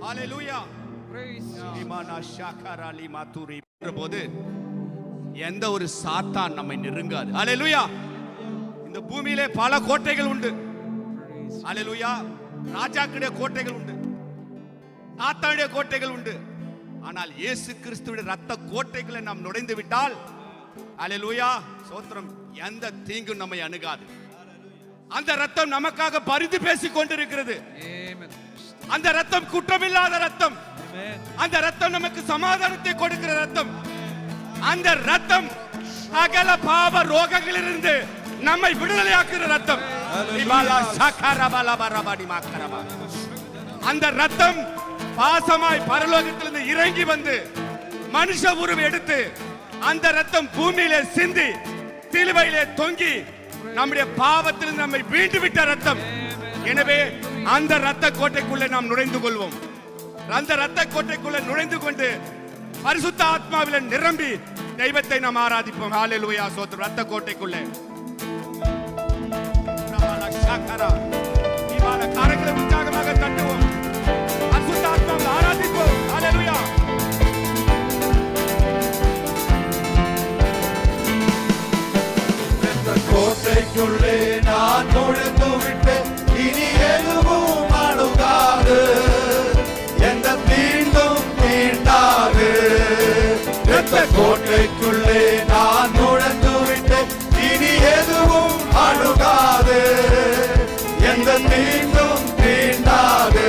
ஹalleluya. போது எந்த ஒரு சாத்தான் நம்மை நெருங்காது. ஹalleluya. இந்த பூமியிலே பல கோட்டைகள் உண்டு. ஹalleluya. ராஜாக்களுடைய கோட்டைகள் உண்டு, சாத்தானுடைய கோட்டைகள் உண்டு. ஆனால் இயேசு கிறிஸ்துவின் ரத்த கோட்டைகளை நாம் நுழைந்து விட்டால் ஹalleluya ஸ்தோத்திரம், எந்த தீங்கும் நம்மை அணுகாது. அந்த ரத்தம் நமக்காக பரிந்து பேசிக் கொண்டிருக்கிறது. அந்த ரத்தம் குற்றமில்லாத ரத்தம். அந்த ரத்தம் நமக்கு சமாதானத்தை கொடுக்கிற ரத்தம். அந்த ரத்தம் சகல பாவ ரோகங்களிலிருந்து நம்மை விடுதலையாக்குற ரத்தம். அந்த ரத்தம் பாசமாய் பரலோகத்திலிருந்து இறங்கி வந்து மனுஷ உருவம் எடுத்து அந்த ரத்தம் பூமியிலே சிந்தி சிலுவையிலே தொங்கி நம்முடைய பாவத்திலிருந்து நம்மை மீண்டு விட்ட ரத்தம். எனவே அந்த ரத்த கோட்டைக்குள்ளே நாம் நுழைந்து கொள்வோம். அந்த ரத்த கோட்டைக்குள்ளே நுழைந்து கொண்டு பரிசுத்த ஆத்மாவிலே நிரம்பி தெய்வத்தை நாம் ஆராதிப்போம். ஹalleluya ஸ்தோத்திரம். ரத்த கோட்டைக்குள்ளே கரங்களை உற்சாகமாக தட்டுவோம். பரிசுத்த ஆத்மாவை ஆராதிப்போம். ஹalleluya. கோட்டைக்குள்ளே நான் நுழைந்து விட்டேன், இனி எதுவும் அணுகாது, எந்த தீண்டும் தீண்டாது. கோட்டைக்குள்ளே நான் நுழைந்து விட்டேன், இனி எதுவும் அணுகாது, எந்த தீண்டும் தீண்டாது.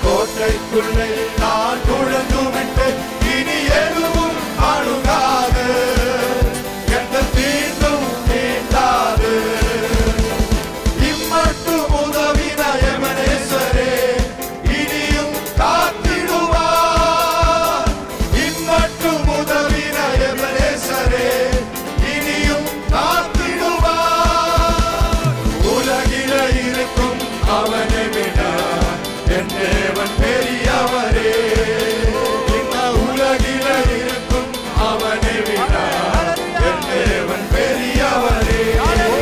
கோட்டைக்குள்ளே